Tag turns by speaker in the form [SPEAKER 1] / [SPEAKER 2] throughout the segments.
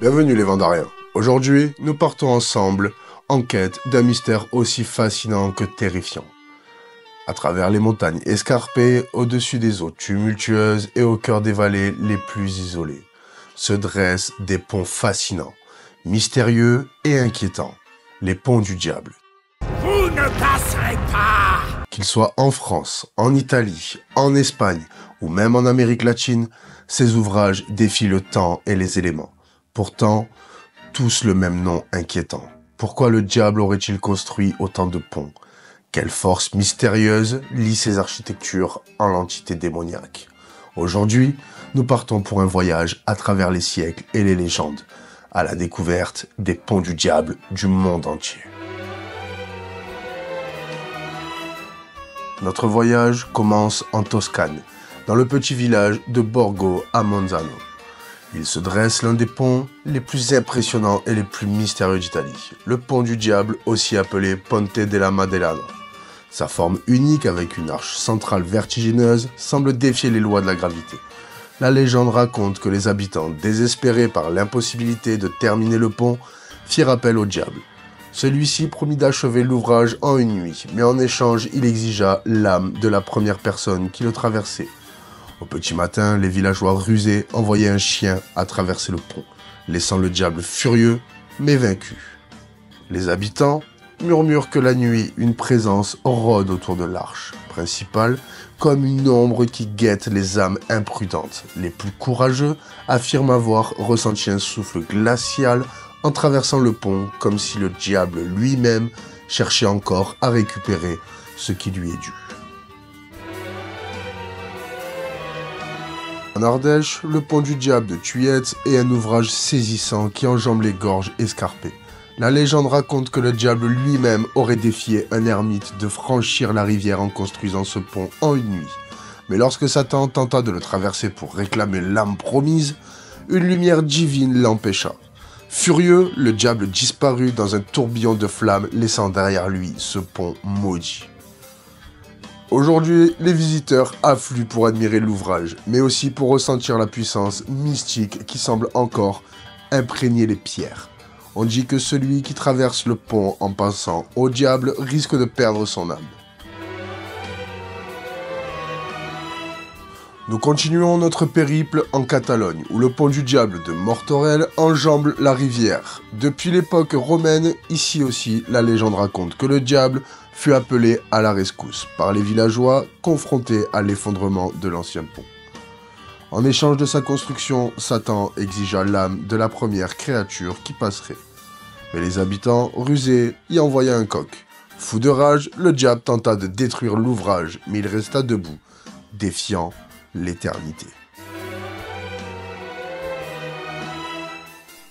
[SPEAKER 1] Bienvenue les Vandariens. Aujourd'hui, nous partons ensemble en quête d'un mystère aussi fascinant que terrifiant. À travers les montagnes escarpées, au-dessus des eaux tumultueuses et au cœur des vallées les plus isolées, se dressent des ponts fascinants, mystérieux et inquiétants. Les ponts du diable.
[SPEAKER 2] Vous ne passerez pas!
[SPEAKER 1] Qu'ils soient en France, en Italie, en Espagne ou même en Amérique latine, ces ouvrages défient le temps et les éléments. Pourtant, tous le même nom inquiétant. Pourquoi le diable aurait-il construit autant de ponts? Quelle force mystérieuse lie ces architectures en l'entité démoniaque? Aujourd'hui, nous partons pour un voyage à travers les siècles et les légendes, à la découverte des ponts du diable du monde entier. Notre voyage commence en Toscane, dans le petit village de Borgo a Monzano. Il se dresse l'un des ponts les plus impressionnants et les plus mystérieux d'Italie, le pont du diable, aussi appelé Ponte della Maddalena. Sa forme unique avec une arche centrale vertigineuse semble défier les lois de la gravité. La légende raconte que les habitants, désespérés par l'impossibilité de terminer le pont, firent appel au diable. Celui-ci promit d'achever l'ouvrage en une nuit, mais en échange, il exigea l'âme de la première personne qui le traversait. Au petit matin, les villageois rusés envoyaient un chien à traverser le pont, laissant le diable furieux, mais vaincu. Les habitants murmurent que la nuit, une présence rôde autour de l'arche principale, comme une ombre qui guette les âmes imprudentes. Les plus courageux affirment avoir ressenti un souffle glacial en traversant le pont, comme si le diable lui-même cherchait encore à récupérer ce qui lui est dû. En Ardèche, le pont du diable de Thueyts est un ouvrage saisissant qui enjambe les gorges escarpées. La légende raconte que le diable lui-même aurait défié un ermite de franchir la rivière en construisant ce pont en une nuit. Mais lorsque Satan tenta de le traverser pour réclamer l'âme promise, une lumière divine l'empêcha. Furieux, le diable disparut dans un tourbillon de flammes, laissant derrière lui ce pont maudit. Aujourd'hui, les visiteurs affluent pour admirer l'ouvrage, mais aussi pour ressentir la puissance mystique qui semble encore imprégner les pierres. On dit que celui qui traverse le pont en passant au diable risque de perdre son âme. Nous continuons notre périple en Catalogne, où le pont du diable de Mortorell enjambe la rivière. Depuis l'époque romaine, ici aussi, la légende raconte que le diable fut appelé à la rescousse par les villageois confrontés à l'effondrement de l'ancien pont. En échange de sa construction, Satan exigea l'âme de la première créature qui passerait. Mais les habitants, rusés, y envoyaient un coq. Fou de rage, le diable tenta de détruire l'ouvrage, mais il resta debout, défiant l'éternité.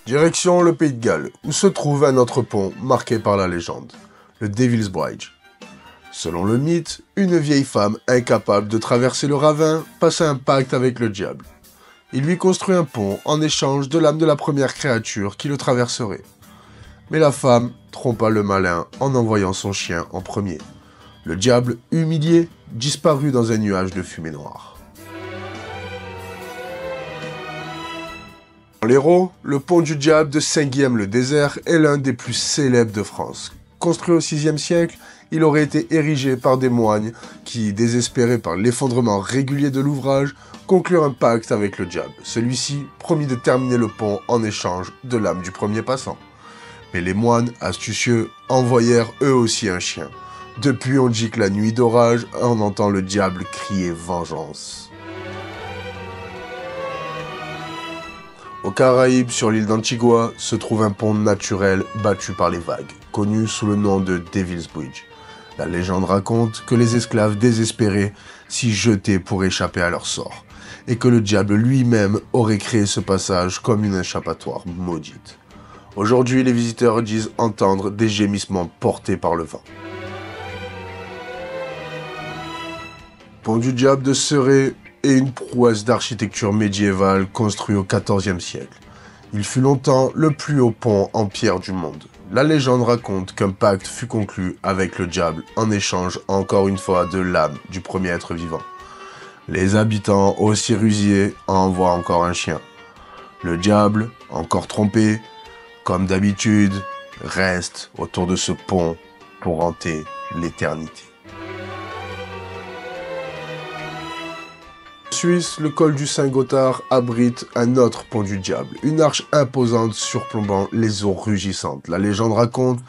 [SPEAKER 1] Direction le Pays de Galles, où se trouve un autre pont marqué par la légende, le Devil's Bridge. Selon le mythe, une vieille femme incapable de traverser le ravin passa un pacte avec le diable. Il lui construit un pont en échange de l'âme de la première créature qui le traverserait. Mais la femme trompa le malin en envoyant son chien en premier. Le diable, humilié, disparut dans un nuage de fumée noire. Dans l'Hérault, le pont du diable de Saint-Guillaume-le-Désert est l'un des plus célèbres de France. Construit au VIe siècle, il aurait été érigé par des moines qui, désespérés par l'effondrement régulier de l'ouvrage, conclurent un pacte avec le diable. Celui-ci promit de terminer le pont en échange de l'âme du premier passant. Mais les moines, astucieux, envoyèrent eux aussi un chien. Depuis, on dit que la nuit d'orage, on entend le diable crier vengeance. Aux Caraïbes, sur l'île d'Antigua, se trouve un pont naturel battu par les vagues, connu sous le nom de Devil's Bridge. La légende raconte que les esclaves désespérés s'y jetaient pour échapper à leur sort, et que le diable lui-même aurait créé ce passage comme une échappatoire maudite. Aujourd'hui, les visiteurs disent entendre des gémissements portés par le vent. Pont du diable de Serré est une prouesse d'architecture médiévale construit au XIVe siècle. Il fut longtemps le plus haut pont en pierre du monde. La légende raconte qu'un pacte fut conclu avec le diable en échange, encore une fois, de l'âme du premier être vivant. Les habitants, aussi rusés, envoient encore un chien. Le diable Encore trompé? Comme d'habitude, reste autour de ce pont pour hanter l'éternité. En Suisse, le col du Saint-Gothard abrite un autre pont du diable, une arche imposante surplombant les eaux rugissantes. La légende raconte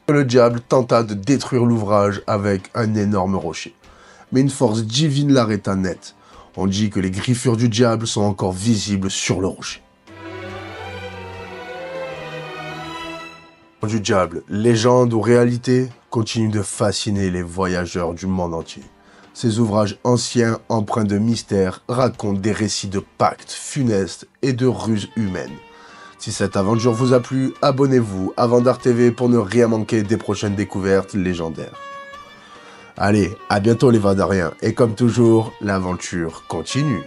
[SPEAKER 1] que le diable tenta de détruire l'ouvrage avec un énorme rocher. Mais une force divine l'arrêta net. On dit que les griffures du diable sont encore visibles sur le rocher. Du diable, légende ou réalité, continue de fasciner les voyageurs du monde entier. Ces ouvrages anciens, empreints de mystère, racontent des récits de pactes funestes et de ruses humaines. Si cette aventure vous a plu, abonnez-vous à Vandar TV pour ne rien manquer des prochaines découvertes légendaires. Allez, à bientôt les Vandariens, et comme toujours, l'aventure continue.